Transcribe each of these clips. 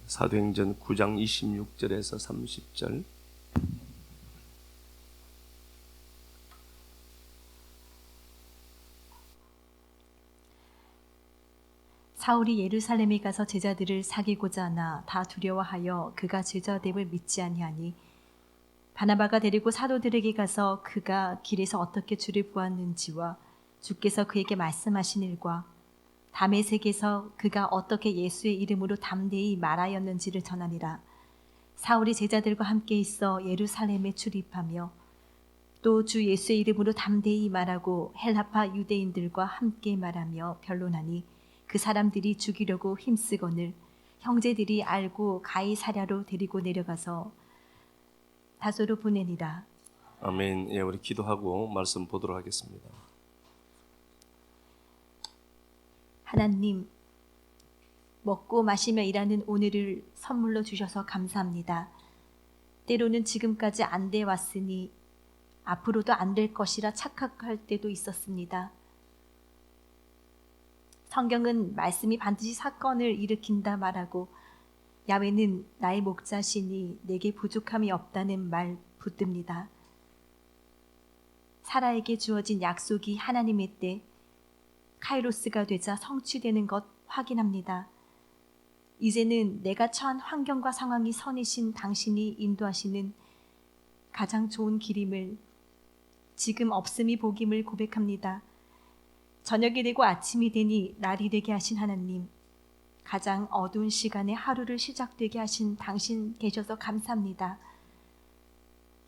사도행전 9장 26절에서 30절. 사울이 예루살렘에 가서 제자들을 사귀고자 하나 다 두려워하여 그가 제자됨을 믿지 아니하니 바나바가 데리고 사도들에게 가서 그가 길에서 어떻게 주를 보았는지와 주께서 그에게 말씀하신 일과 다메섹에서 그가 어떻게 예수의 이름으로 담대히 말하였는지를 전하니라. 사울이 제자들과 함께 있어 예루살렘에 출입하며 또 주 예수의 이름으로 담대히 말하고 헬라파 유대인들과 함께 말하며 변론하니 그 사람들이 죽이려고 힘쓰거늘 형제들이 알고 가이사랴로 데리고 내려가서 다소로 보내니라. 아멘. 예, 우리 기도하고 말씀 보도록 하겠습니다. 하나님, 먹고 마시며 일하는 오늘을 선물로 주셔서 감사합니다. 때로는 지금까지 안 돼 왔으니 앞으로도 안 될 것이라 착각할 때도 있었습니다. 성경은 말씀이 반드시 사건을 일으킨다 말하고 야훼는 나의 목자시니 내게 부족함이 없다는 말 붙듭니다. 사라에게 주어진 약속이 하나님의 때 카이로스가 되자 성취되는 것 확인합니다. 이제는 내가 처한 환경과 상황이 선이신 당신이 인도하시는 가장 좋은 길임을 지금 없음이 복임을 고백합니다. 저녁이 되고 아침이 되니 날이 되게 하신 하나님, 가장 어두운 시간에 하루를 시작되게 하신 당신 계셔서 감사합니다.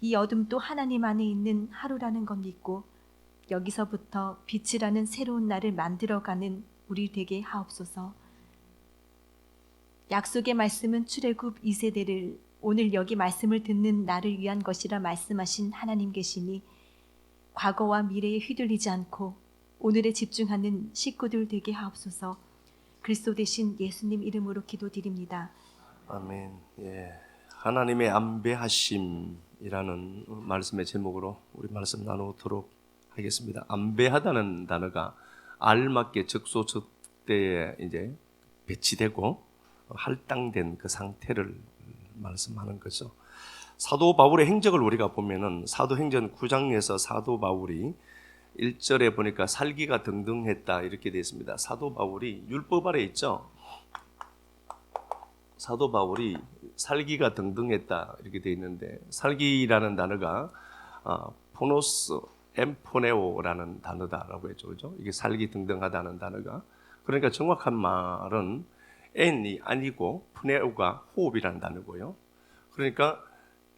이 어둠도 하나님 안에 있는 하루라는 것 믿고 여기서부터 빛이라는 새로운 날을 만들어가는 우리 되게 하옵소서. 약속의 말씀은 출애굽 2세대를 오늘 여기 말씀을 듣는 나를 위한 것이라 말씀하신 하나님 계시니 과거와 미래에 휘둘리지 않고 오늘에 집중하는 식구들 되게 하옵소서. 그리스도 되신 예수님 이름으로 기도드립니다. 아멘. 예, 하나님의 안배하심이라는 말씀의 제목으로 우리 말씀 나누도록 하겠습니다. 안배하다는 단어가 알맞게 적소적대에 이제 배치되고 할당된 그 상태를 말씀하는 거죠. 사도 바울의 행적을 우리가 보면은 사도행전 9장에서 사도 바울이 1절에 보니까 살기가 등등했다 이렇게 되어 있습니다. 사도 바울이 율법 아래 있죠. 사도 바울이 살기가 등등했다 이렇게 되어 있는데 살기라는 단어가 포노스 엠포네오라는 단어다라고 했죠. 그죠? 이게 살기 등등하다는 단어가. 그러니까 정확한 말은 엔이 아니고 푸네오가 호흡이라는 단어고요. 그러니까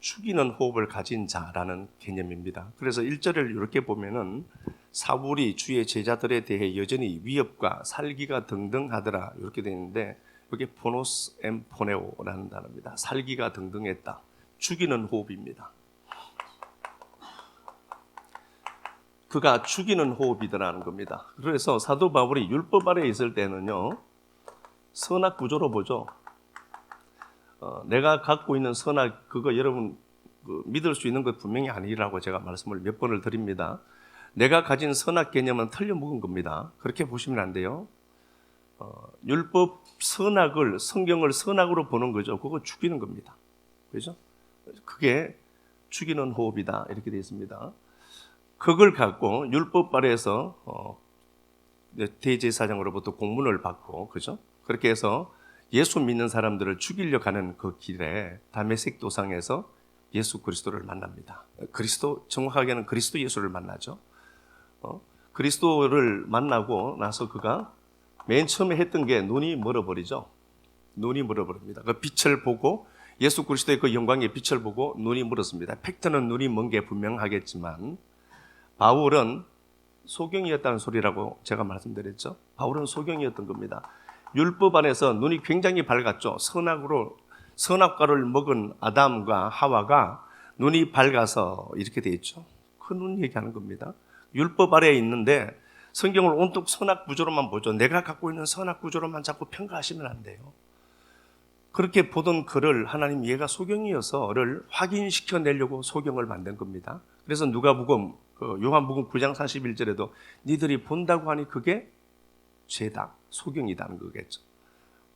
죽이는 호흡을 가진 자라는 개념입니다. 그래서 1절을 이렇게 보면은 사울이 주의 제자들에 대해 여전히 위협과 살기가 등등하더라 이렇게 되어 있는데 이게 포노스 엠포네오라는 단어입니다. 살기가 등등했다. 죽이는 호흡입니다. 그가 죽이는 호흡이더라는 겁니다. 그래서 사도 바울이 율법 아래 있을 때는요, 선악 구조로 보죠. 내가 갖고 있는 선악, 그거 여러분 믿을 수 있는 것 분명히 아니라고 제가 말씀을 몇 번을 드립니다. 내가 가진 선악 개념은 틀려먹은 겁니다. 그렇게 보시면 안 돼요. 율법 선악을, 성경을 선악으로 보는 거죠. 그거 죽이는 겁니다. 그죠? 그게 죽이는 호흡이다. 이렇게 되어 있습니다. 그걸 갖고 율법 아래에서 대제사장으로부터 공문을 받고, 그죠? 그렇게 해서 예수 믿는 사람들을 죽이려고 하는 그 길에 다메섹 도상에서 예수 그리스도를 만납니다. 정확하게는 그리스도 예수를 만나죠. 그리스도를 만나고 나서 그가 맨 처음에 했던 게 눈이 멀어버리죠. 눈이 멀어버립니다. 그 빛을 보고 예수 그리스도의 그 영광의 빛을 보고 눈이 멀었습니다. 팩트는 눈이 먼 게 분명하겠지만 바울은 소경이었다는 소리라고 제가 말씀드렸죠. 바울은 소경이었던 겁니다. 율법 안에서 눈이 굉장히 밝았죠. 선악과를 먹은 아담과 하와가 눈이 밝아서 이렇게 돼 있죠. 그 눈 얘기하는 겁니다. 율법 아래에 있는데 성경을 온통 선악 구조로만 보죠. 내가 갖고 있는 선악 구조로만 자꾸 평가하시면 안 돼요. 그렇게 보던 그를 하나님 얘가 소경이어서를 확인시켜내려고 소경을 만든 겁니다. 그래서 누가복음 요한복음 9장 41절에도 니들이 본다고 하니 그게 죄다, 소경이다는 거겠죠.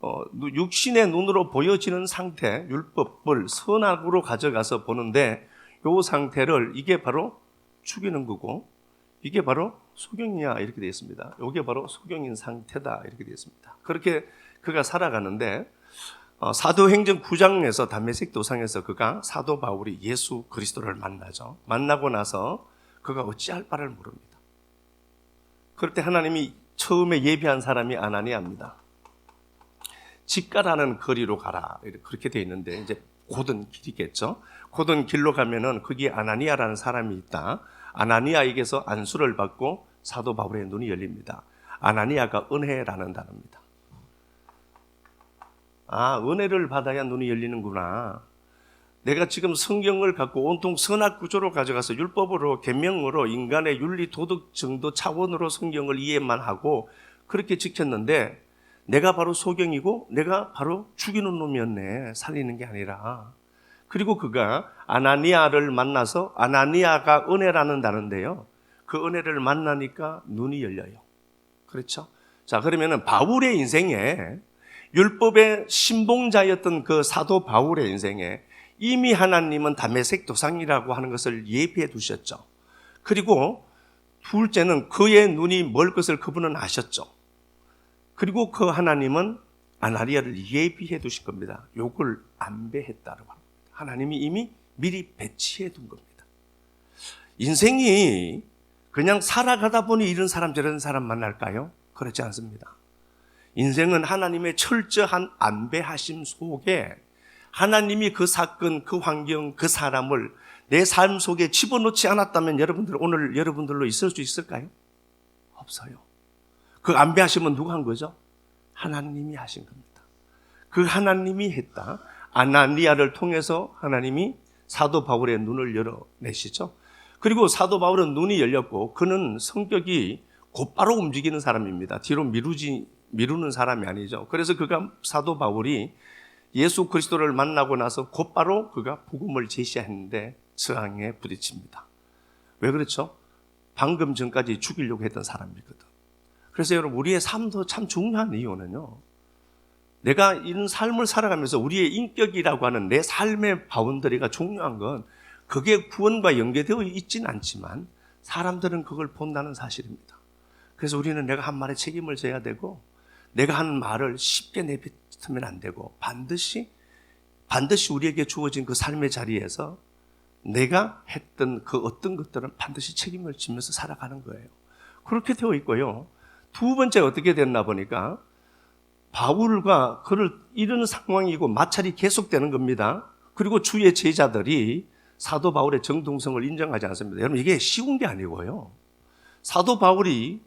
육신의 눈으로 보여지는 상태, 율법을 선악으로 가져가서 보는데 이 상태를 이게 바로 죽이는 거고 이게 바로 소경이야 이렇게 되어 있습니다. 이게 바로 소경인 상태다 이렇게 되어 있습니다. 그렇게 그가 살아가는데 사도행전 9장에서 담메색 도상에서 그가 사도 바울이 예수 그리스도를 만나죠. 만나고 나서 그가 어찌할 바를 모릅니다. 그럴 때 하나님이 처음에 예비한 사람이 아나니아입니다. 집가라는 거리로 가라 그렇게 되어 있는데 이제 곧은 길이겠죠. 곧은 길로 가면은 거기에 아나니아라는 사람이 있다. 아나니아에게서 안수를 받고 사도 바울의 눈이 열립니다. 아나니아가 은혜라는 단어입니다. 은혜를 받아야 눈이 열리는구나. 내가 지금 성경을 갖고 온통 선악 구조로 가져가서 율법으로 계명으로 인간의 윤리 도덕 정도 차원으로 성경을 이해만 하고 그렇게 지켰는데 내가 바로 소경이고 내가 바로 죽이는 놈이었네. 살리는 게 아니라. 그리고 그가 아나니아를 만나서 아나니아가 은혜라는 단어인데요. 그 은혜를 만나니까 눈이 열려요. 그렇죠? 자, 그러면은 바울의 인생에 율법의 신봉자였던 그 사도 바울의 인생에 이미 하나님은 담메색 도상이라고 하는 것을 예비해 두셨죠. 그리고 둘째는 그의 눈이 멀 것을 그분은 아셨죠. 그리고 그 하나님은 아나니아를 예비해 두신 겁니다. 요걸 안배했다고 합니다. 하나님이 이미 미리 배치해 둔 겁니다. 인생이 그냥 살아가다 보니 이런 사람 저런 사람 만날까요? 그렇지 않습니다. 인생은 하나님의 철저한 안배하심 속에 하나님이 그 사건, 그 환경, 그 사람을 내 삶 속에 집어넣지 않았다면 여러분들 오늘 여러분들로 있을 수 있을까요? 없어요. 그 안배하심은 누가 한 거죠? 하나님이 하신 겁니다. 그 하나님이 했다. 아나니아를 통해서 하나님이 사도 바울의 눈을 열어내시죠. 그리고 사도 바울은 눈이 열렸고 그는 성격이 곧바로 움직이는 사람입니다. 뒤로 미루는 사람이 아니죠. 그래서 그가 사도 바울이 예수 그리스도를 만나고 나서 곧바로 그가 복음을 제시했는데 저항에 부딪힙니다. 왜 그렇죠? 방금 전까지 죽이려고 했던 사람이거든. 그래서 여러분 우리의 삶도 참 중요한 이유는요. 내가 이런 삶을 살아가면서 우리의 인격이라고 하는 내 삶의 바운더리가 중요한 건 그게 구원과 연계되어 있지는 않지만 사람들은 그걸 본다는 사실입니다. 그래서 우리는 내가 한 말에 책임을 져야 되고 내가 하는 말을 쉽게 내뱉으면 안 되고 반드시 우리에게 주어진 그 삶의 자리에서 내가 했던 그 어떤 것들은 반드시 책임을 지면서 살아가는 거예요. 그렇게 되어 있고요. 두 번째 어떻게 됐나 보니까 바울과 그를 이런 상황이고 마찰이 계속되는 겁니다. 그리고 주의 제자들이 사도 바울의 정통성을 인정하지 않습니다. 여러분 이게 쉬운 게 아니고요. 사도 바울이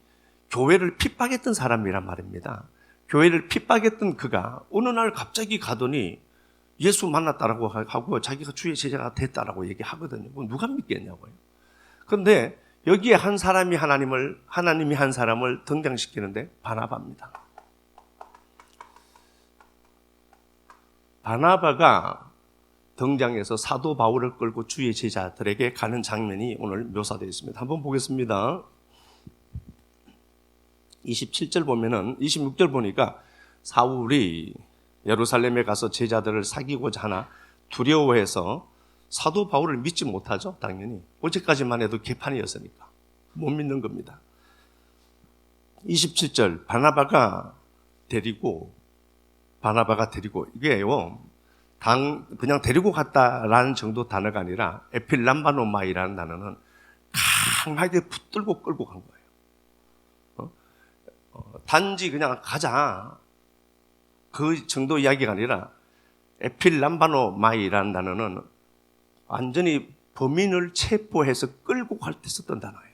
교회를 핍박했던 사람이란 말입니다. 교회를 핍박했던 그가 어느 날 갑자기 가더니 예수 만났다라고 하고 자기가 주의 제자가 됐다라고 얘기하거든요. 누가 믿겠냐고요. 그런데 여기에 한 사람이 하나님이 한 사람을 등장시키는데 바나바입니다. 바나바가 등장해서 사도 바울을 끌고 주의 제자들에게 가는 장면이 오늘 묘사되어 있습니다. 한번 보겠습니다. 27절 보면은 26절 보니까 사울이 예루살렘에 가서 제자들을 사귀고자 하나 두려워해서 사도 바울을 믿지 못하죠. 당연히 어제까지만 해도 개판이었으니까 못 믿는 겁니다. 27절 바나바가 데리고 이게요 그냥 데리고 갔다라는 정도 단어가 아니라 에필람바노마이라는 단어는 강하게 붙들고 끌고 간 거예요. 단지 그냥 가자 그 정도 이야기가 아니라 에필람바노마이라는 단어는 완전히 범인을 체포해서 끌고 갈 때 썼던 단어예요.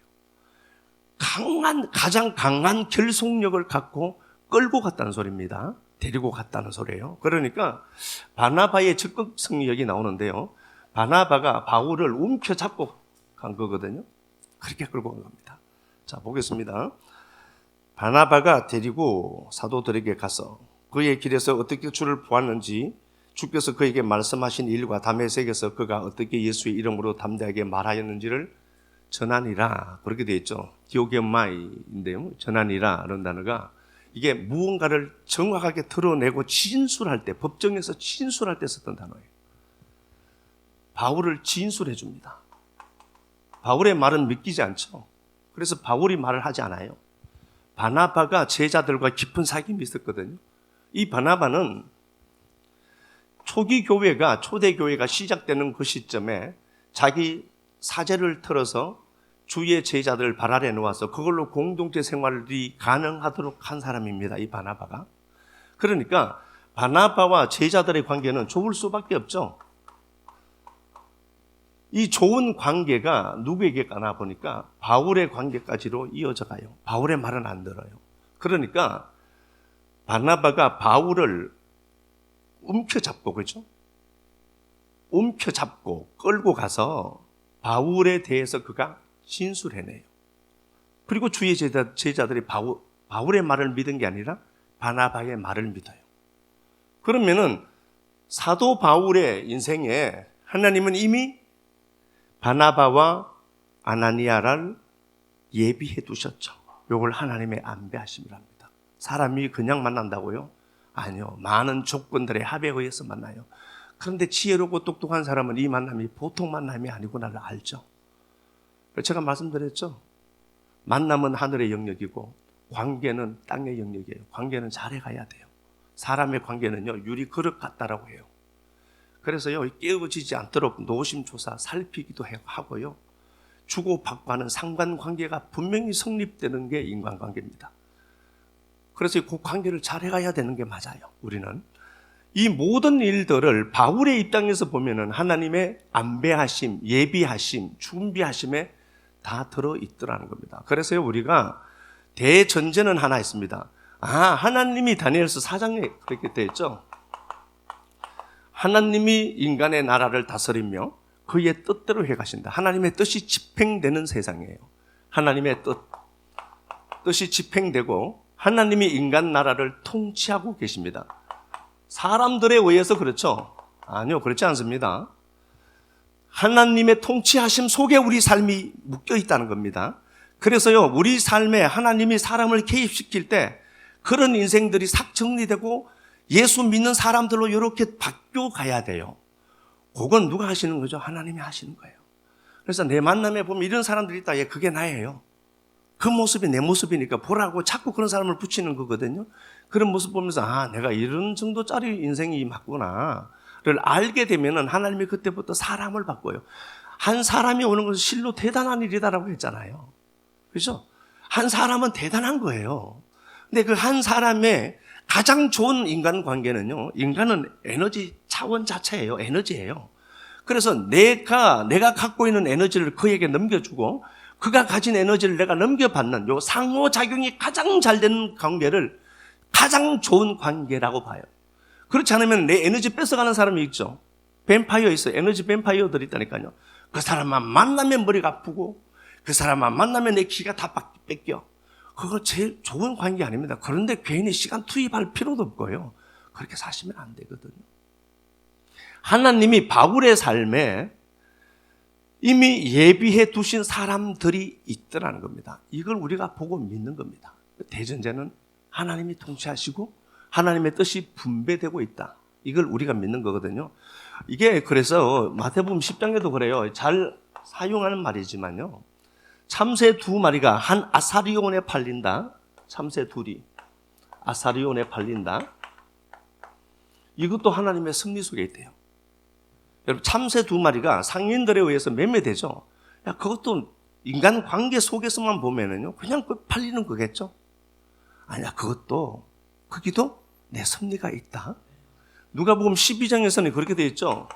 가장 강한 결속력을 갖고 끌고 갔다는 소리입니다. 데리고 갔다는 소리예요. 그러니까 바나바의 적극성이 여기 나오는데요. 바나바가 바울을 움켜잡고 간 거거든요. 그렇게 끌고 간 겁니다. 자, 보겠습니다. 바나바가 데리고 사도들에게 가서 그의 길에서 어떻게 주를 보았는지 주께서 그에게 말씀하신 일과 다메섹에서 그가 어떻게 예수의 이름으로 담대하게 말하였는지를 전하니라. 그렇게 되어 있죠. 디오게마이인데요. 전하니라 라는 단어가 이게 무언가를 정확하게 드러내고 진술할 때, 법정에서 진술할 때 썼던 단어예요. 바울을 진술해 줍니다. 바울의 말은 믿기지 않죠. 그래서 바울이 말을 하지 않아요. 바나바가 제자들과 깊은 사귐이 있었거든요. 이 바나바는 초기 교회가, 초대 교회가 시작되는 그 시점에 자기 사제를 틀어서 주의 제자들 발 아래 놓아서 그걸로 공동체 생활이 가능하도록 한 사람입니다. 이 바나바가. 그러니까 바나바와 제자들의 관계는 좋을 수밖에 없죠. 이 좋은 관계가 누구에게 가나 보니까 바울의 관계까지로 이어져 가요. 바울의 말은 안 들어요. 그러니까 바나바가 바울을 움켜잡고, 그렇죠? 움켜잡고 끌고 가서 바울에 대해서 그가 진술해내요. 그리고 주의 제자들이 바울의 말을 믿은 게 아니라 바나바의 말을 믿어요. 그러면은 사도 바울의 인생에 하나님은 이미 바나바와 아나니아를 예비해 두셨죠. 이걸 하나님의 안배하심이랍니다. 사람이 그냥 만난다고요? 아니요. 많은 조건들의 합에 의해서 만나요. 그런데 지혜롭고 똑똑한 사람은 이 만남이 보통 만남이 아니구나를 알죠. 제가 말씀드렸죠. 만남은 하늘의 영역이고 관계는 땅의 영역이에요. 관계는 잘해가야 돼요. 사람의 관계는요, 유리 그릇 같다라고 해요. 그래서요, 깨어지지 않도록 노심초사 살피기도 하고요. 주고받고 하는 상관관계가 분명히 성립되는 게 인간관계입니다. 그래서 그 관계를 잘해가야 되는 게 맞아요. 우리는 이 모든 일들을 바울의 입장에서 보면은 하나님의 안배하심, 예비하심, 준비하심에 다 들어있더라는 겁니다. 그래서요, 우리가 대전제는 하나 있습니다. 하나님이 다니엘서 4장에 그렇게 되어 있죠. 하나님이 인간의 나라를 다스리며 그의 뜻대로 해가신다. 하나님의 뜻이 집행되는 세상이에요. 하나님의 뜻이 집행되고 하나님이 인간 나라를 통치하고 계십니다. 사람들에 의해서 그렇죠? 아니요, 그렇지 않습니다. 하나님의 통치하심 속에 우리 삶이 묶여 있다는 겁니다. 그래서요, 우리 삶에 하나님이 사람을 개입시킬 때 그런 인생들이 싹 정리되고 예수 믿는 사람들로 이렇게 바뀌어 가야 돼요. 그건 누가 하시는 거죠? 하나님이 하시는 거예요. 그래서 내 만남에 보면 이런 사람들이 있다. 그게 나예요. 그 모습이 내 모습이니까 보라고 자꾸 그런 사람을 붙이는 거거든요. 그런 모습 보면서 내가 이런 정도짜리 인생이 맞구나를 알게 되면은 하나님이 그때부터 사람을 바꿔요. 한 사람이 오는 것은 실로 대단한 일이다라고 했잖아요. 그렇죠? 한 사람은 대단한 거예요. 근데 그 한 사람의 가장 좋은 인간관계는요, 인간은 에너지 차원 자체예요. 에너지예요. 그래서 내가 갖고 있는 에너지를 그에게 넘겨주고 그가 가진 에너지를 내가 넘겨받는 요 상호작용이 가장 잘 되는 관계를 가장 좋은 관계라고 봐요. 그렇지 않으면 내 에너지 뺏어가는 사람이 있죠. 뱀파이어 있어요. 에너지 뱀파이어들이 있다니까요. 그 사람만 만나면 머리가 아프고 그 사람만 만나면 내 기가 다 뺏겨. 그거 제일 좋은 관계 아닙니다. 그런데 괜히 시간 투입할 필요도 없고요. 그렇게 사시면 안 되거든요. 하나님이 바울의 삶에 이미 예비해 두신 사람들이 있더라는 겁니다. 이걸 우리가 보고 믿는 겁니다. 대전제는 하나님이 통치하시고 하나님의 뜻이 분배되고 있다. 이걸 우리가 믿는 거거든요. 이게 그래서 마태복음 10장에도 그래요. 잘 사용하는 말이지만요. 참새 2마리가 한 아사리온에 팔린다. 참새 둘이 아사리온에 팔린다. 이것도 하나님의 섭리 속에 있대요. 여러분, 참새 2마리가 상인들에 의해서 매매되죠. 그것도 인간 관계 속에서만 보면은요, 그냥 팔리는 거겠죠. 아니야, 거기도 내 섭리가 있다. 누가복음 12장에서는 그렇게 되어 있죠.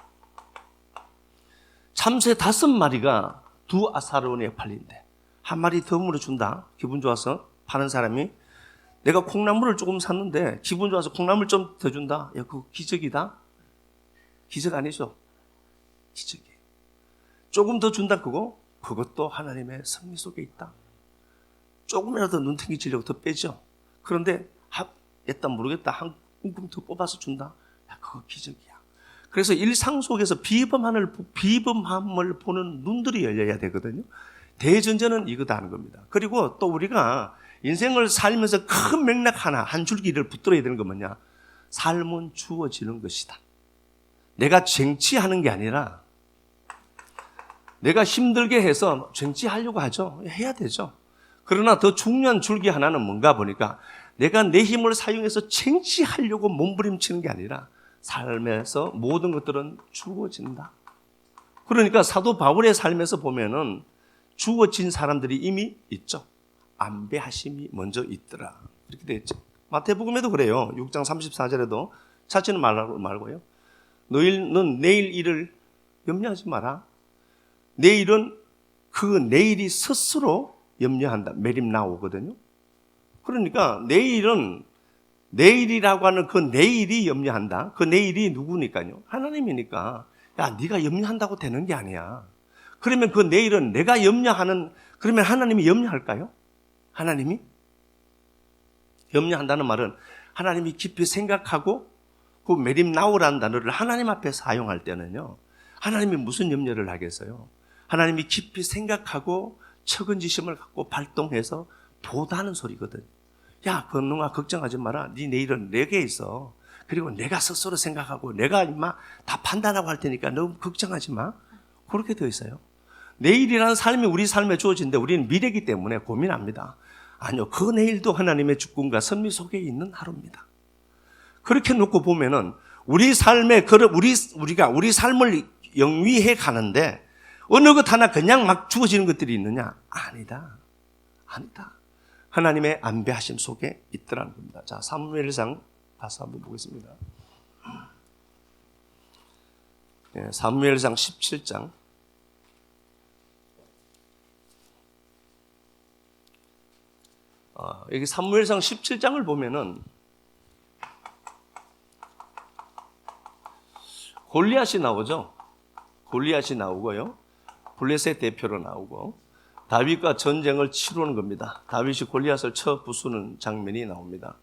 참새 5마리가 2아사리온에 팔린대. 한 마리 더 물어준다. 기분 좋아서 파는 사람이 내가 콩나물을 조금 샀는데 기분 좋아서 콩나물 좀 더 준다. 그거 기적이다. 기적 아니죠? 기적이에요. 조금 더 준다 그것도 하나님의 섭리 속에 있다. 조금이라도 눈탱이 치려고 더 빼죠. 그런데 일단 모르겠다. 한 움큼 더 뽑아서 준다. 그거 기적이야. 그래서 일상 속에서 비범함을 보는 눈들이 열려야 되거든요. 대전제는 이거다 하는 겁니다. 그리고 또 우리가 인생을 살면서 큰 맥락 하나, 한 줄기를 붙들어야 되는 건 뭐냐? 삶은 주어지는 것이다. 내가 쟁취하는 게 아니라 내가 힘들게 해서 쟁취하려고 하죠. 해야 되죠. 그러나 더 중요한 줄기 하나는 뭔가 보니까 내가 내 힘을 사용해서 쟁취하려고 몸부림치는 게 아니라 삶에서 모든 것들은 주어진다. 그러니까 사도 바울의 삶에서 보면은 주어진 사람들이 이미 있죠. 안배하심이 먼저 있더라. 이렇게 되어 있죠. 마태복음에도 그래요. 6장 34절에도 자체는 말고요. 너희는 내일 일을 염려하지 마라. 내일은 그 내일이 스스로 염려한다. 매림 나오거든요. 그러니까 내일은 내일이라고 하는 그 내일이 염려한다. 그 내일이 누구니까요? 하나님이니까. 야, 네가 염려한다고 되는 게 아니야. 그러면 그 내일은 내가 염려하는, 그러면 하나님이 염려할까요? 하나님이? 염려한다는 말은 하나님이 깊이 생각하고 그 매림 나오라는 단어를 하나님 앞에 사용할 때는요. 하나님이 무슨 염려를 하겠어요? 하나님이 깊이 생각하고 측은지심을 갖고 발동해서 보다는 소리거든. 야, 건능아 걱정하지 마라. 네 내일은 내게 있어. 그리고 내가 스스로 생각하고 내가 임마 다 판단하고 할 테니까 너무 걱정하지 마. 그렇게 되어 있어요. 내일이라는 삶이 우리 삶에 주어진데 우리는 미래이기 때문에 고민합니다. 아니요, 그 내일도 하나님의 주권과 섭리 속에 있는 하루입니다. 그렇게 놓고 보면은 우리 삶에 우리가 우리 삶을 영위해 가는데 어느 것 하나 그냥 막 주어지는 것들이 있느냐? 아니다. 하나님의 안배하심 속에 있더라는 겁니다. 자, 사무엘상 가서 한번 보겠습니다. 사무엘상 17장. 여기 사무엘상 17장을 보면은 골리앗이 나오죠. 골리앗이 나오고요. 블레셋 대표로 나오고 다윗과 전쟁을 치르는 겁니다. 다윗이 골리앗을 쳐 부수는 장면이 나옵니다.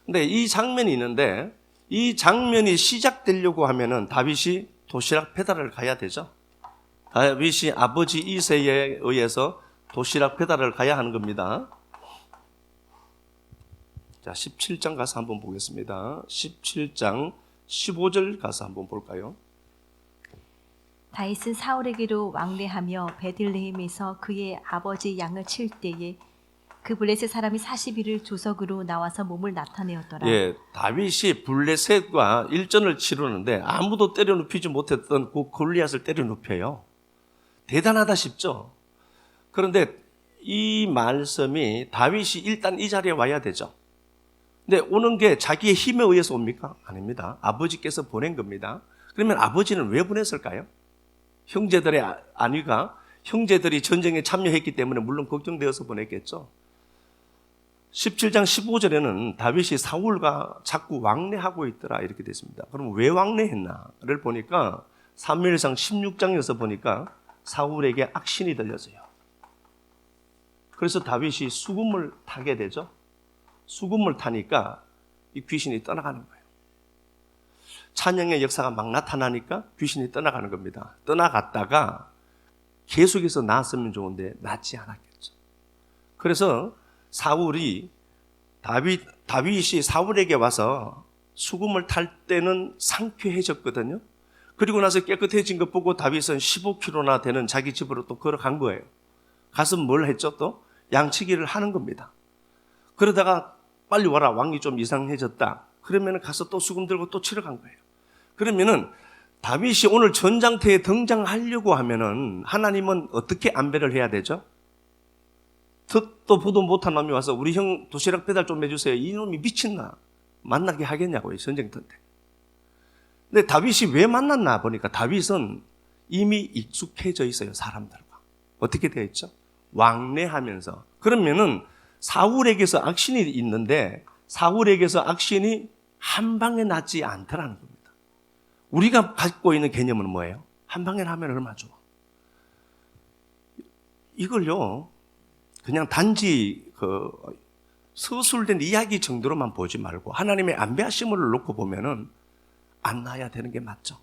근데 이 장면이 있는데 이 장면이 시작되려고 하면은 다윗이 도시락 배달을 가야 되죠. 다윗이 아버지 이새에 의해서 도시락 배달을 가야 하는 겁니다. 자, 17장 가서 한번 보겠습니다. 17장 15절 가서 한번 볼까요? 다윗은 사울에게로 왕래하며 베들레헴에서 그의 아버지 양을 칠 때에 그 블레셋 사람이 40일을 조석으로 나와서 몸을 나타내었더라. 예, 다윗이 블레셋과 일전을 치르는데 아무도 때려 눕히지 못했던 그 골리앗을 때려 눕혀요. 대단하다 싶죠? 그런데 이 말씀이 다윗이 일단 이 자리에 와야 되죠. 근데 오는 게 자기의 힘에 의해서 옵니까? 아닙니다. 아버지께서 보낸 겁니다. 그러면 아버지는 왜 보냈을까요? 형제들의 안위가 형제들이 전쟁에 참여했기 때문에 물론 걱정되어서 보냈겠죠. 17장 15절에는 다윗이 사울과 자꾸 왕래하고 있더라 이렇게 됐습니다. 그럼 왜 왕래했나를 보니까 사무엘상 16장에서 보니까 사울에게 악신이 들렸어요. 그래서 다윗이 수금을 타게 되죠. 수금을 타니까 이 귀신이 떠나가는 거예요. 찬양의 역사가 막 나타나니까 귀신이 떠나가는 겁니다. 떠나갔다가 계속해서 나았으면 좋은데 낫지 않았겠죠. 그래서 사울이 다윗이 사울에게 와서 수금을 탈 때는 상쾌해졌거든요. 그리고 나서 깨끗해진 것 보고 다윗은 15km나 되는 자기 집으로 또 걸어간 거예요. 가서 뭘 했죠? 또 양치기를 하는 겁니다. 그러다가 빨리 와라, 왕이 좀 이상해졌다. 그러면 가서 또 수금 들고 또 치러 간 거예요. 그러면은 다윗이 오늘 전장터에 등장하려고 하면은 하나님은 어떻게 안배를 해야 되죠? 듣도 보도 못한 놈이 와서 우리 형 도시락 배달 좀 해주세요. 이놈이 미친나? 만나게 하겠냐고요, 전쟁터인데. 근데 다윗이 왜 만났나 보니까 다윗은 이미 익숙해져 있어요, 사람들과. 어떻게 되어 있죠? 왕래하면서. 그러면은 사울에게서 악신이 있는데 사울에게서 악신이 한 방에 낫지 않더라는 겁니다. 우리가 갖고 있는 개념은 뭐예요? 한 방에 나면 얼마 좋아. 이걸요, 그냥 단지 서술된 이야기 정도로만 보지 말고 하나님의 안배하심을 놓고 보면은 안 나야 되는 게 맞죠.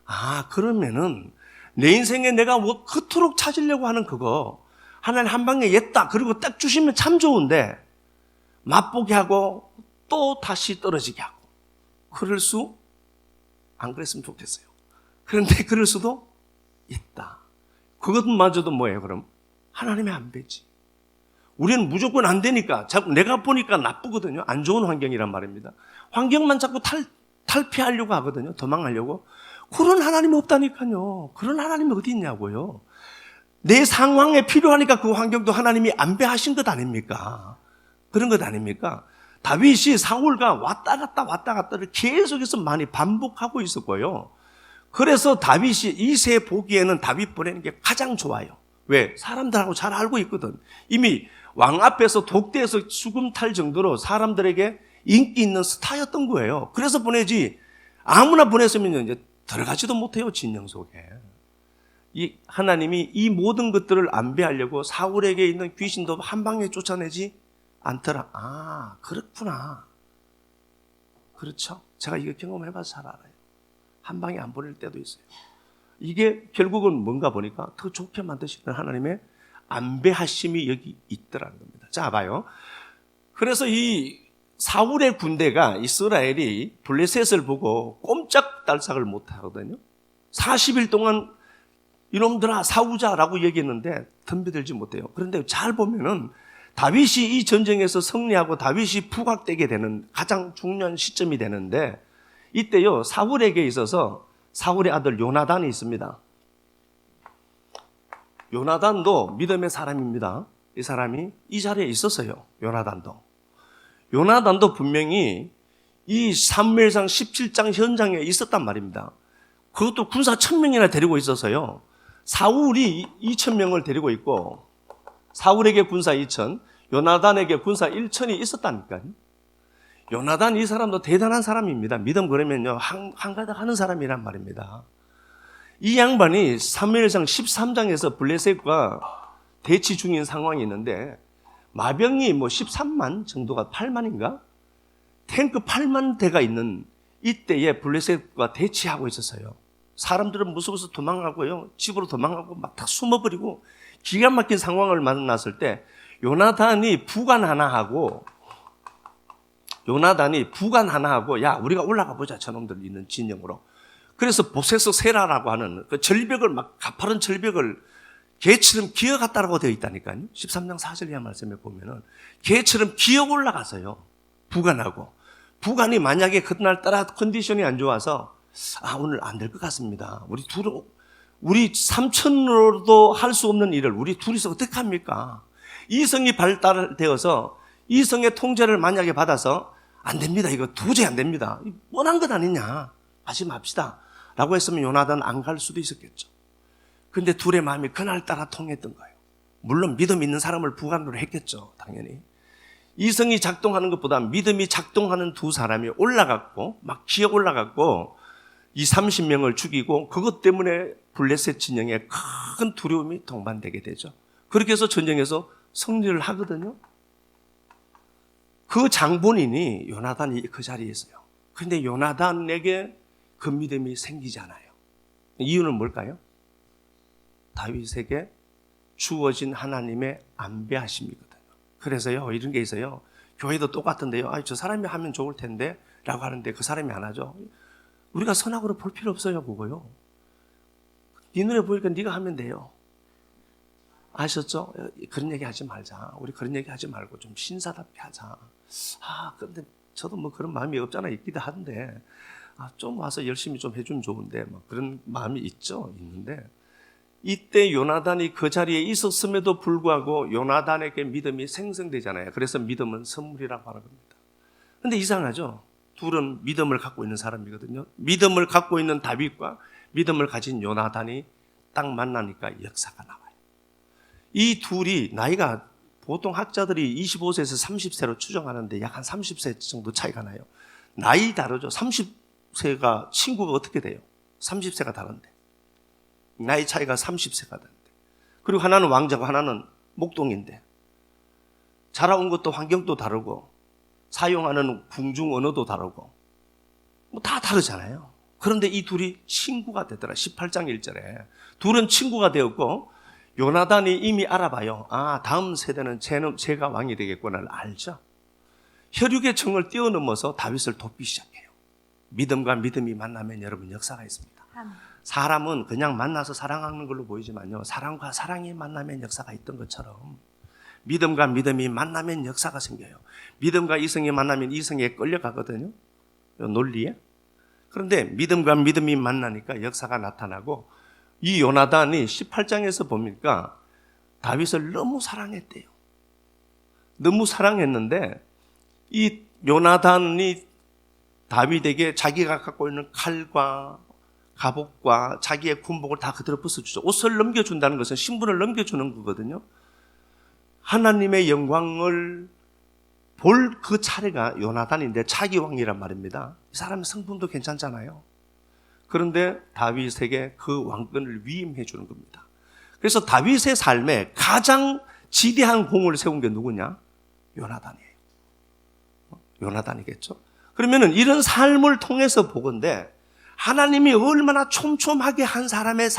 아, 그러면은 내 인생에 내가 뭐 그토록 찾으려고 하는 그거 하나님 한 방에 옛다. 그리고 딱 주시면 참 좋은데 맛보게 하고 또 다시 떨어지게 하고 그럴 수 안 그랬으면 좋겠어요. 그런데 그럴 수도 있다. 그것마저도 뭐예요 그럼? 하나님의 안배지. 우리는 무조건 안 되니까 자꾸 내가 보니까 나쁘거든요. 안 좋은 환경이란 말입니다. 환경만 자꾸 탈피하려고 하거든요. 도망하려고. 그런 하나님이 없다니까요. 그런 하나님이 어디 있냐고요. 내 상황에 필요하니까 그 환경도 하나님이 안배하신 것 아닙니까? 그런 것 아닙니까? 다윗이 사울과 왔다 갔다를 계속해서 많이 반복하고 있었고요. 그래서 다윗이 이세 보기에는 다윗 보내는 게 가장 좋아요. 왜? 사람들하고 잘 알고 있거든. 이미 왕 앞에서 독대에서 죽음 탈 정도로 사람들에게 인기 있는 스타였던 거예요. 그래서 보내지 아무나 보냈으면 이제 들어가지도 못해요. 진영 속에. 이 하나님이 이 모든 것들을 안배하려고 사울에게 있는 귀신도 한 방에 쫓아내지 않더라. 아, 그렇구나. 그렇죠. 제가 이거 경험해봐서 잘 알아요. 한 방에 안 보낼 때도 있어요. 이게 결국은 뭔가 보니까 더 좋게 만드시는 하나님의 안배하심이 여기 있더라는 겁니다. 자, 봐요. 그래서 이 사울의 군대가 이스라엘이 블레셋을 보고 꼼짝달싹을 못 하거든요. 40일 동안 이놈들아 싸우자라고 얘기했는데 덤벼들지 못해요. 그런데 잘 보면은 다윗이 이 전쟁에서 승리하고 다윗이 부각되게 되는 가장 중요한 시점이 되는데 이때요 사울에게 있어서 사울의 아들 요나단이 있습니다. 요나단도 믿음의 사람입니다. 이 사람이 이 자리에 있었어요. 요나단도 분명히 이 사무엘상 17장 현장에 있었단 말입니다. 그것도 군사 1000명이나 데리고 있어서요. 사울이 2000명을 데리고 있고 사울에게 군사 2000, 요나단에게 군사 1000이 있었다니까요. 요나단 이 사람도 대단한 사람입니다. 믿음 그러면요 한가닥 하는 사람이란 말입니다. 이 양반이 사무엘상 13장에서 블레셋과 대치 중인 상황이 있는데 마병이 13만 정도가 8만인가? 탱크 8만 대가 있는 이때에 블레셋과 대치하고 있었어요. 사람들은 무서워서 도망가고요. 집으로 도망가고 막 다 숨어버리고 기가 막힌 상황을 만났을 때 요나단이 부관 하나 하고 야 우리가 올라가 보자 저놈들 있는 진영으로. 그래서 보세서 세라라고 하는 그 절벽을 막 가파른 절벽을 개처럼 기어갔다라고 되어 있다니까요. 13장 4절 이하 말씀에 보면은 개처럼 기어 올라가서요. 부관하고 부관이 만약에 그날따라 컨디션이 안 좋아서 오늘 안 될 것 같습니다. 우리 삼천으로도 할 수 없는 일을 우리 둘이서 어떻게 합니까? 이성이 발달되어서 이성의 통제를 만약에 받아서 안 됩니다. 이거 도저히 안 됩니다. 뻔한 것 아니냐. 하지 맙시다. 라고 했으면 요나단 안 갈 수도 있었겠죠. 근데 둘의 마음이 그날따라 통했던 거예요. 물론 믿음 있는 사람을 부관으로 했겠죠. 당연히. 이성이 작동하는 것보다 믿음이 작동하는 두 사람이 올라갔고 막 기어 올라갔고 이 30명을 죽이고 그것 때문에 블레셋 진영에 큰 두려움이 동반되게 되죠. 그렇게 해서 전쟁에서 승리를 하거든요. 그 장본인이 요나단이 그 자리에 있어요. 그런데 요나단에게 그 믿음이 생기지 않아요. 이유는 뭘까요? 다윗에게 주어진 하나님의 안배하심이거든요. 그래서요 이런 게 있어요. 교회도 똑같은데요. 저 사람이 하면 좋을 텐데 라고 하는데 그 사람이 안 하죠. 우리가 선악으로 볼 필요 없어요. 그거요. 네 눈에 보니까 네가 하면 돼요. 아셨죠? 그런 얘기 하지 말자. 우리 그런 얘기 하지 말고 좀 신사답게 하자. 근데 저도 그런 마음이 없잖아 있기도 한데 좀 와서 열심히 좀 해주면 좋은데 그런 마음이 있는데 이때 요나단이 그 자리에 있었음에도 불구하고 요나단에게 믿음이 생성되잖아요. 그래서 믿음은 선물이라고 하는 겁니다. 근데 이상하죠? 둘은 믿음을 갖고 있는 사람이거든요. 믿음을 갖고 있는 다윗과 믿음을 가진 요나단이 딱 만나니까 역사가 나와요. 이 둘이 나이가 보통 학자들이 25세에서 30세로 추정하는데 약 한 30세 정도 차이가 나요. 나이 다르죠. 30세가 친구가 어떻게 돼요? 30세가 다른데. 나이 차이가 30세가 다른데. 그리고 하나는 왕자고 하나는 목동인데. 자라온 것도 환경도 다르고 사용하는 궁중 언어도 다르고 다 다르잖아요. 그런데 이 둘이 친구가 되더라. 18장 1절에 둘은 친구가 되었고 요나단이 이미 알아봐요. 아, 다음 세대는 제가 왕이 되겠구나를 알죠. 혈육의 청을 뛰어넘어서 다윗을 돕기 시작해요. 믿음과 믿음이 만나면 여러분 역사가 있습니다. 사람은 그냥 만나서 사랑하는 걸로 보이지만요, 사랑과 사랑이 만나면 역사가 있던 것처럼 믿음과 믿음이 만나면 역사가 생겨요. 믿음과 이성이 만나면 이성에 끌려가거든요, 이 논리에. 그런데 믿음과 믿음이 만나니까 역사가 나타나고, 이 요나단이 18장에서 보니까 다윗을 너무 사랑했대요. 너무 사랑했는데 이 요나단이 다윗에게 자기가 갖고 있는 칼과 갑옷과 자기의 군복을 다 그대로 벗어주죠. 옷을 넘겨준다는 것은 신분을 넘겨주는 거거든요. 하나님의 영광을 볼 그 차례가 요나단인데 차기 왕이란 말입니다. 이 사람의 성품도 괜찮잖아요. 그런데 다윗에게 그 왕권을 위임해 주는 겁니다. 그래서 다윗의 삶에 가장 지대한 공을 세운 게 누구냐? 요나단이에요. 요나단이겠죠. 그러면은 이런 삶을 통해서 보건대 하나님이 얼마나 촘촘하게 한 사람의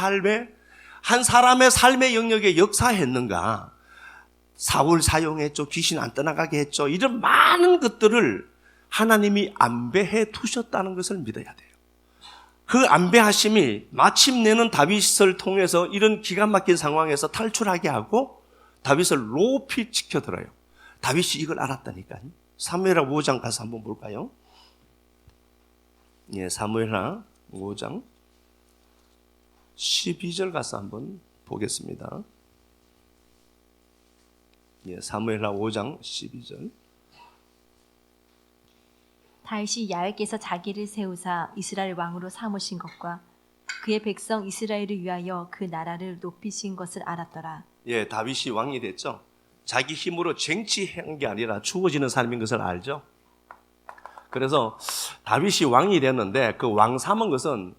삶의 영역에 역사했는가. 사울 사용했죠. 귀신 안 떠나가게 했죠. 이런 많은 것들을 하나님이 안배해 두셨다는 것을 믿어야 돼요. 그 안배하심이 마침내는 다윗을 통해서 이런 기가 막힌 상황에서 탈출하게 하고 다윗을 높이 지켜들어요. 다윗이 이걸 알았다니까요. 사무엘하 5장 가서 한번 볼까요? 예, 사무엘하 5장 12절 가서 한번 보겠습니다. 예, 사무엘하 5장 12절. 다윗이 야훼께서 자기를 세우사 이스라엘 왕으로 삼으신 것과 그의 백성 이스라엘을 위하여 그 나라를 높이신 것을 알았더라. 예, 다윗이 왕이 됐죠. 자기 힘으로 쟁취한 게 아니라 주어지는 삶인 것을 알죠. 그래서 다윗이 왕이 됐는데 그 왕 삼은 것은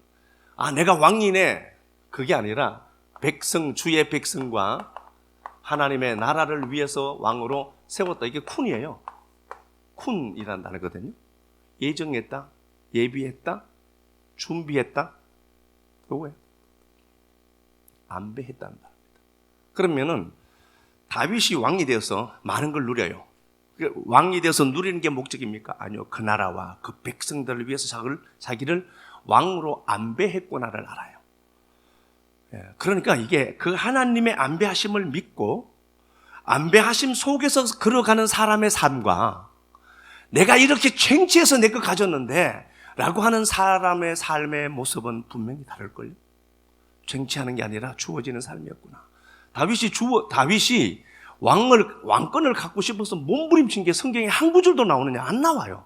내가 왕이네 그게 아니라 주의 백성과 하나님의 나라를 위해서 왕으로 세웠다. 이게 쿤이에요. 쿤이라는 단어거든요. 예정했다, 예비했다, 준비했다, 그거예요. 안배했다는 말입니다. 그러면은 다윗이 왕이 되어서 많은 걸 누려요. 왕이 되어서 누리는 게 목적입니까? 아니요. 그 나라와 그 백성들을 위해서 자기를 왕으로 안배했구나를 알아요. 그러니까 이게 그 하나님의 안배하심을 믿고 안배하심 속에서 걸어가는 사람의 삶과 내가 이렇게 쟁취해서 내 거 가졌는데 라고 하는 사람의 삶의 모습은 분명히 다를걸요. 쟁취하는 게 아니라 주어지는 삶이었구나. 다윗이 왕권을 갖고 싶어서 몸부림친 게 성경에 한 구절도 나오느냐? 안 나와요.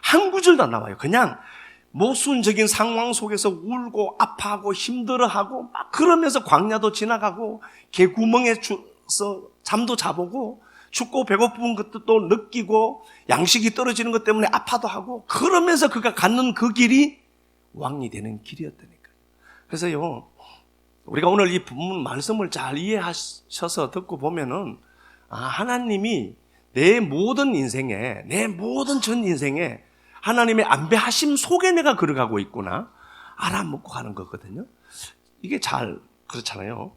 한 구절도 안 나와요. 그냥 모순적인 상황 속에서 울고 아파하고 힘들어하고 막 그러면서 광야도 지나가고 개구멍에 잠도 자보고 춥고 배고픈 것도 또 느끼고 양식이 떨어지는 것 때문에 아파도 하고 그러면서 그가 갖는 그 길이 왕이 되는 길이었다니까요. 그래서요, 우리가 오늘 이 본문 말씀을 잘 이해하셔서 듣고 보면은 하나님이 내 모든 인생에, 내 모든 전 인생에 하나님의 안배하심 속에 내가 걸어가고 있구나 알아먹고 가는 거거든요. 이게 잘 그렇잖아요.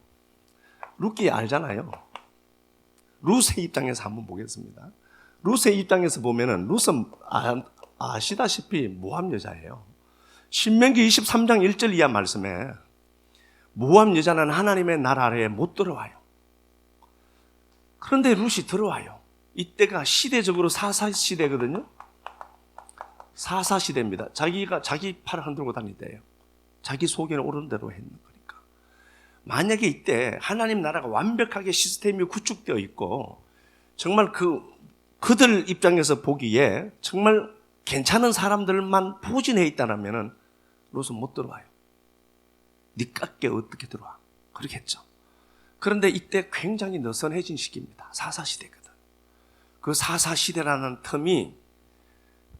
룻기 알잖아요. 룻의 입장에서 한번 보겠습니다. 룻의 입장에서 보면은 룻은 아시다시피 모함 여자예요. 신명기 23장 1절 이하 말씀에 모함 여자는 하나님의 나라에 못 들어와요. 그런데 룻이 들어와요. 이때가 시대적으로 사사시대거든요. 사사시대입니다. 자기 팔을 흔들고 다닐 때예요. 자기 속에는 옳은 대로 했는 거니까. 만약에 이때 하나님 나라가 완벽하게 시스템이 구축되어 있고 정말 그들 입장에서 보기에 정말 괜찮은 사람들만 포진해 있다면 롯은 못 들어와요. 네 깎게 어떻게 들어와? 그렇겠죠. 그런데 이때 굉장히 느슨해진 시기입니다. 사사시대거든. 그 사사시대라는 텀이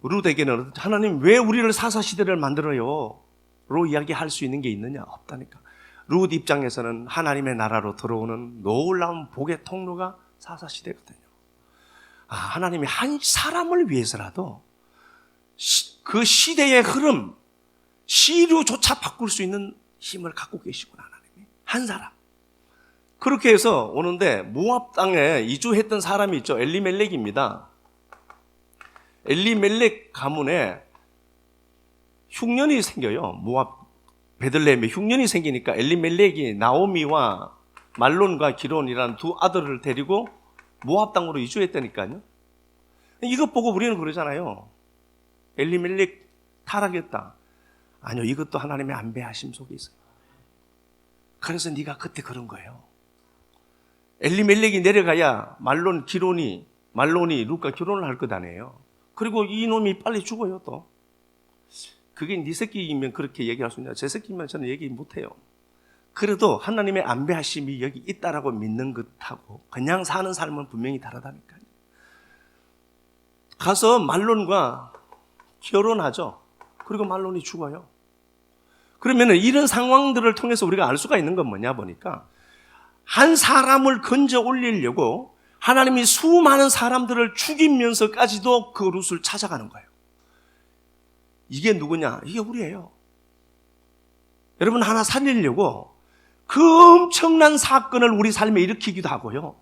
룻에게는 하나님 왜 우리를 사사시대를 만들어요? 로 이야기할 수 있는 게 있느냐? 없다니까. 룻 입장에서는 하나님의 나라로 들어오는 놀라운 복의 통로가 사사시대거든요. 하나님이 한 사람을 위해서라도 그 시대의 흐름, 시류조차 바꿀 수 있는 힘을 갖고 계시구나. 하나님이 한 사람. 그렇게 해서 오는데 모압 땅에 이주했던 사람이 있죠. 엘리멜렉입니다. 엘리멜렉 가문에 흉년이 생겨요. 모압 베들레헴에 흉년이 생기니까 엘리멜렉이 나오미와 말론과 기론이라는 두 아들을 데리고 모압 땅으로 이주했다니까요. 이것 보고 우리는 그러잖아요. 엘리멜렉 타락했다. 아니요, 이것도 하나님의 안배하심 속에 있어요. 그래서 네가 그때 그런 거예요. 엘리멜렉이 내려가야 말론이 룻과 결혼을 할 것 아니에요. 그리고 이놈이 빨리 죽어요. 또 그게 네 새끼이면 그렇게 얘기할 수 있냐? 제 새끼면 저는 얘기 못해요. 그래도 하나님의 안배하심이 여기 있다라고 믿는 것하고 그냥 사는 삶은 분명히 다르다니까요. 가서 말론과 결혼하죠. 그리고 말론이 죽어요. 그러면 이런 상황들을 통해서 우리가 알 수가 있는 건 뭐냐 보니까 한 사람을 건져 올리려고 하나님이 수많은 사람들을 죽이면서까지도 그 룻을 찾아가는 거예요. 이게 누구냐? 이게 우리예요. 여러분, 하나 살리려고 그 엄청난 사건을 우리 삶에 일으키기도 하고요.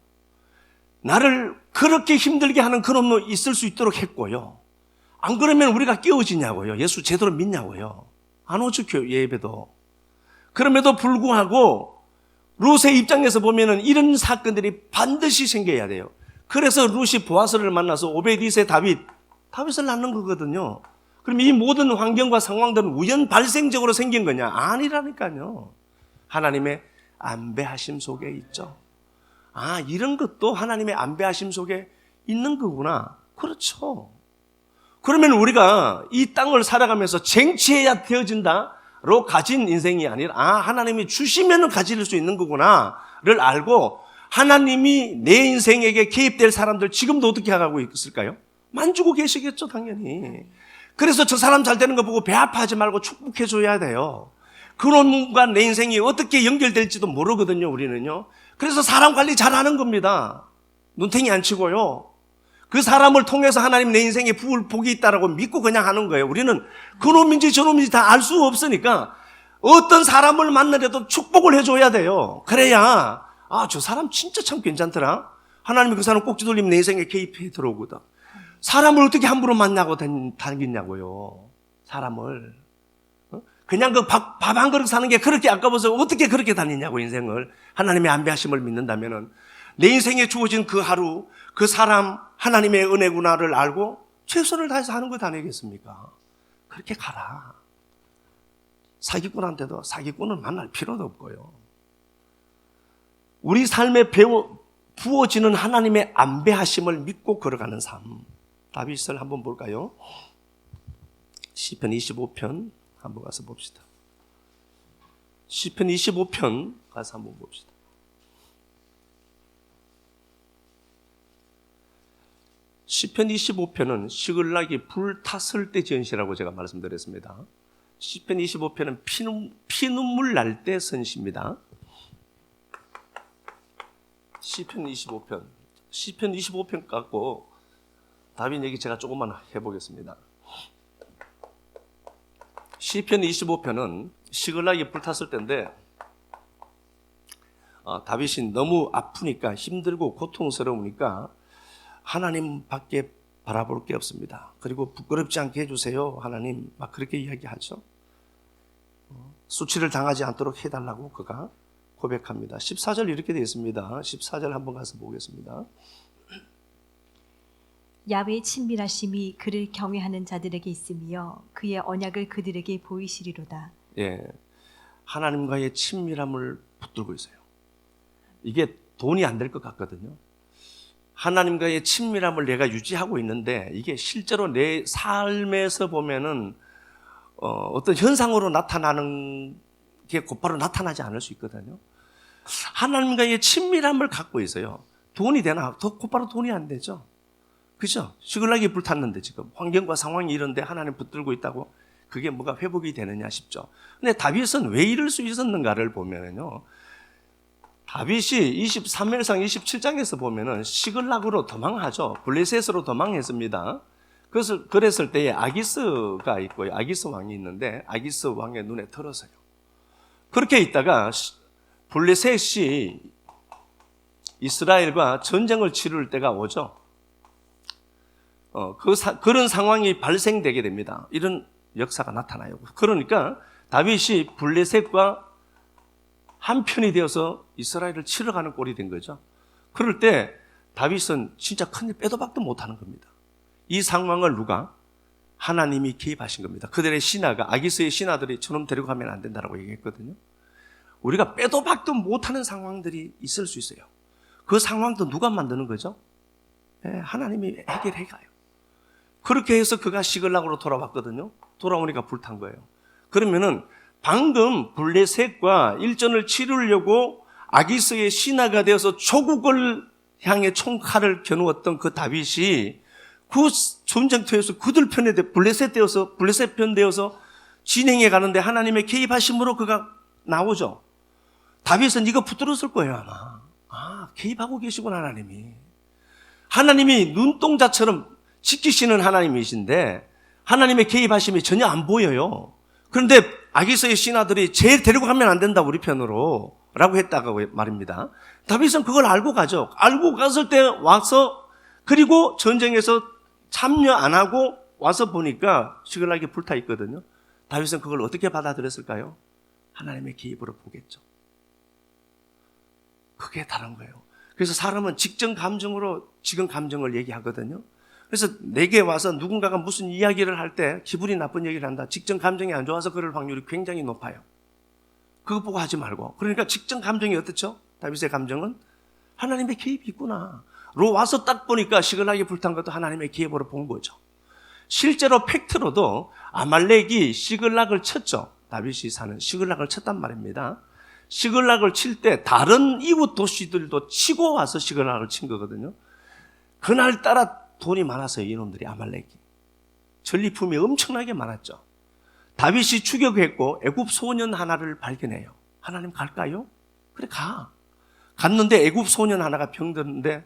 나를 그렇게 힘들게 하는 그런 놈 있을 수 있도록 했고요. 안 그러면 우리가 깨어지냐고요. 예수 제대로 믿냐고요. 안 오죠, 예배도. 그럼에도 불구하고 룻의 입장에서 보면은 이런 사건들이 반드시 생겨야 돼요. 그래서 룻이 보아스를 만나서 오벳2세 다윗을 낳는 거거든요. 그럼 이 모든 환경과 상황들은 우연 발생적으로 생긴 거냐? 아니라니까요. 하나님의 안배하심 속에 있죠. 아, 이런 것도 하나님의 안배하심 속에 있는 거구나. 그렇죠. 그러면 우리가 이 땅을 살아가면서 쟁취해야 되어진다로 가진 인생이 아니라, 아, 하나님이 주시면 가질 수 있는 거구나를 알고 하나님이 내 인생에게 개입될 사람들 지금도 어떻게 하고 있을까요? 만지고 계시겠죠, 당연히. 그래서 저 사람 잘 되는 거 보고 배 아파하지 말고 축복해 줘야 돼요. 그놈과 내 인생이 어떻게 연결될지도 모르거든요, 우리는요. 그래서 사람 관리 잘하는 겁니다. 눈탱이 안 치고요. 그 사람을 통해서 하나님 내 인생에 복이 있다라고 믿고 그냥 하는 거예요. 우리는 그놈인지 저놈인지 다 알 수 없으니까 어떤 사람을 만나려도 축복을 해줘야 돼요. 그래야 아, 저 사람 진짜 참 괜찮더라. 하나님이 그 사람 꼭지 돌리면 내 인생에 개입해 들어오거든. 사람을 어떻게 함부로 만나고 다니냐고요. 사람을. 그냥 그 밥 한 그릇 사는 게 그렇게 아까워서 어떻게 그렇게 다니냐고, 인생을. 하나님의 안배하심을 믿는다면은 내 인생에 주어진 그 하루, 그 사람 하나님의 은혜구나를 알고 최선을 다해서 하는 것 아니겠습니까? 그렇게 가라. 사기꾼한테도 사기꾼은 만날 필요도 없고요. 우리 삶에 부어지는 하나님의 안배하심을 믿고 걸어가는 삶. 다윗을 한번 볼까요? 시편 25편 한번 가서 봅시다. 시편 25편 가서 한번 봅시다. 시편 25편은 시글락이 불탔을 때 지은 시라고 제가 말씀드렸습니다. 시편 25편은 피눈물 날 때 쓴 시입니다. 시편 25편 갖고 다윗 얘기 제가 조금만 해보겠습니다. 시편 25편은 시글락이 불탔을 때인데 다윗이 너무 아프니까 힘들고 고통스러우니까 하나님 밖에 바라볼 게 없습니다. 그리고 부끄럽지 않게 해주세요, 하나님. 막 그렇게 이야기하죠. 수치를 당하지 않도록 해달라고 그가 고백합니다. 14절 이렇게 되어 있습니다. 14절 한번 가서 보겠습니다. 야훼의 친밀하심이 그를 경외하는 자들에게 있으며 그의 언약을 그들에게 보이시리로다. 예, 하나님과의 친밀함을 붙들고 있어요. 이게 돈이 안 될 것 같거든요. 하나님과의 친밀함을 내가 유지하고 있는데 이게 실제로 내 삶에서 보면은 어떤 현상으로 나타나는 게 곧바로 나타나지 않을 수 있거든요. 하나님과의 친밀함을 갖고 있어요. 돈이 되나? 곧바로 돈이 안 되죠. 그죠? 시글락이 불탔는데 지금 환경과 상황이 이런데 하나님 붙들고 있다고 그게 뭐가 회복이 되느냐 싶죠. 근데 다윗은 왜 이럴 수 있었는가를 보면은요. 다윗이 23일상 27장에서 보면은 시글락으로 도망하죠. 블레셋으로 도망했습니다. 그랬을 때에 아기스가 있고요. 아기스 왕이 있는데 아기스 왕의 눈에 들어서요. 그렇게 있다가 블레셋이 이스라엘과 전쟁을 치를 때가 오죠. 그런 상황이 발생되게 됩니다. 이런 역사가 나타나요. 그러니까 다윗이 블레셋과 한편이 되어서 이스라엘을 치러 가는 꼴이 된 거죠. 그럴 때 다윗은 진짜 큰일 빼도 박도 못하는 겁니다. 이 상황을 누가? 하나님이 개입하신 겁니다. 그들의 신하가, 아기스의 신하들이 저놈 데리고 가면 안 된다고 얘기했거든요. 우리가 빼도 박도 못하는 상황들이 있을 수 있어요. 그 상황도 누가 만드는 거죠? 하나님이 해결해 가요. 그렇게 해서 그가 시글락으로 돌아왔거든요. 돌아오니까 불탄 거예요. 그러면은 방금 블레셋과 일전을 치르려고 아기스의 신하가 되어서 조국을 향해 총칼을 겨누었던 그 다윗이 그 전쟁터에서 그들 편에 블레셋 편 되어서 진행해 가는데 하나님의 개입하심으로 그가 나오죠. 다윗은 이거 붙들었을 거예요, 아마. 개입하고 계시구나, 하나님이. 하나님이 눈동자처럼 지키시는 하나님이신데 하나님의 개입하심이 전혀 안 보여요. 그런데 아기스의 신하들이 쟤 데리고 가면 안 된다, 우리 편으로 라고 했다고 말입니다. 다윗은 그걸 알고 가죠. 알고 갔을 때 와서, 그리고 전쟁에서 참여 안 하고 와서 보니까 시글락이 불타 있거든요. 다윗은 그걸 어떻게 받아들였을까요? 하나님의 개입으로 보겠죠. 그게 다른 거예요. 그래서 사람은 직전 감정으로 지금 감정을 얘기하거든요. 그래서 내게 와서 누군가가 무슨 이야기를 할 때 기분이 나쁜 얘기를 한다. 직전 감정이 안 좋아서 그럴 확률이 굉장히 높아요. 그거 보고 하지 말고. 그러니까 직전 감정이 어떻죠? 다윗의 감정은 하나님의 개입이 있구나. 로 와서 딱 보니까 시글락이 불탄 것도 하나님의 개입으로 본 거죠. 실제로 팩트로도 아말렉이 시글락을 쳤죠. 다윗이 사는 시글락을 쳤단 말입니다. 시글락을 칠 때 다른 이웃 도시들도 치고 와서 시글락을 친 거거든요. 그날따라 돈이 많았어요, 이놈들이. 아말렉이 전리품이 엄청나게 많았죠. 다윗이 추격했고 애굽 소년 하나를 발견해요. 하나님 갈까요? 그래, 가. 갔는데 애굽 소년 하나가 병들는데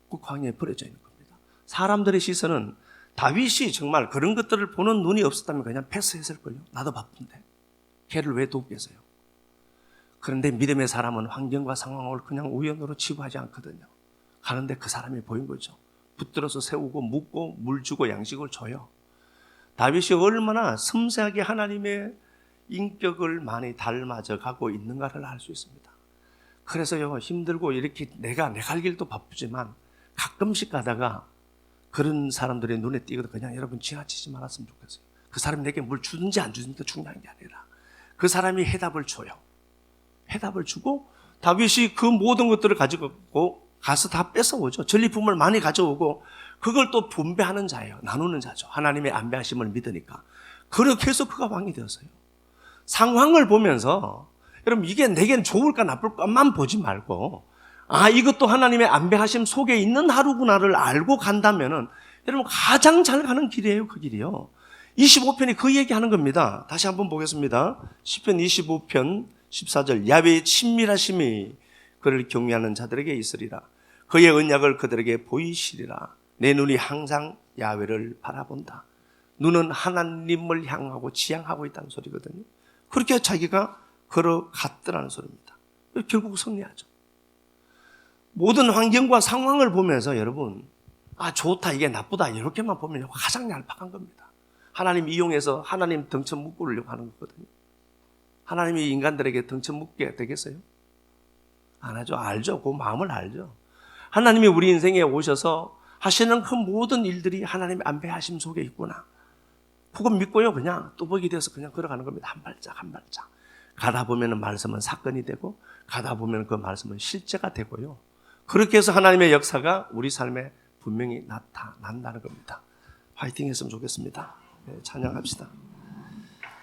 그 광야에 버려져 있는 겁니다. 사람들의 시선은 다윗이 정말 그런 것들을 보는 눈이 없었다면 그냥 패스했을걸요. 나도 바쁜데 걔를 왜 돕겠어요? 그런데 믿음의 사람은 환경과 상황을 그냥 우연으로 치부하지 않거든요. 가는데 그 사람이 보인 거죠. 붙들어서 세우고 묻고 물 주고 양식을 줘요. 다윗이 얼마나 섬세하게 하나님의 인격을 많이 닮아져 가고 있는가를 알 수 있습니다. 그래서요, 힘들고 이렇게 내가 갈 길도 바쁘지만 가끔씩 가다가 그런 사람들의 눈에 띄거든. 그냥 여러분 지나치지 말았으면 좋겠어요. 그 사람이 내게 뭘 주는지 안 주는지 중요한 게 아니라 그 사람이 해답을 줘요. 해답을 주고 다윗이 그 모든 것들을 가지고 가서 다 뺏어오죠. 전리품을 많이 가져오고 그걸 또 분배하는 자예요. 나누는 자죠. 하나님의 안배하심을 믿으니까. 그렇게 해서 그가 왕이 되었어요. 상황을 보면서 여러분 이게 내겐 좋을까 나쁠까만 보지 말고 이것도 하나님의 안배하심 속에 있는 하루구나를 알고 간다면은 여러분 가장 잘 가는 길이에요. 그 길이요. 25편이 그 얘기하는 겁니다. 다시 한번 보겠습니다. 시편 25편 14절 야훼의 친밀하심이 그를 경외하는 자들에게 있으리라. 그의 언약을 그들에게 보이시리라. 내 눈이 항상 야훼를 바라본다. 눈은 하나님을 향하고 지향하고 있다는 소리거든요. 그렇게 자기가 걸어갔더라는 소리입니다. 결국 승리하죠. 모든 환경과 상황을 보면서 여러분 좋다 이게 나쁘다 이렇게만 보면 가장 얄팍한 겁니다. 하나님 이용해서 하나님 덩쳐 묶으려고 하는 거거든요. 하나님이 인간들에게 덩쳐 묶게 되겠어요? 안 하죠. 알죠. 그 마음을 알죠. 하나님이 우리 인생에 오셔서 하시는 그 모든 일들이 하나님의 안배하심 속에 있구나. 그거 믿고요. 그냥 뚜벅이 돼서 그냥 걸어가는 겁니다. 한 발짝 한 발짝. 가다 보면 말씀은 사건이 되고 가다 보면 그 말씀은 실제가 되고요. 그렇게 해서 하나님의 역사가 우리 삶에 분명히 나타난다는 겁니다. 화이팅 했으면 좋겠습니다. 찬양합시다.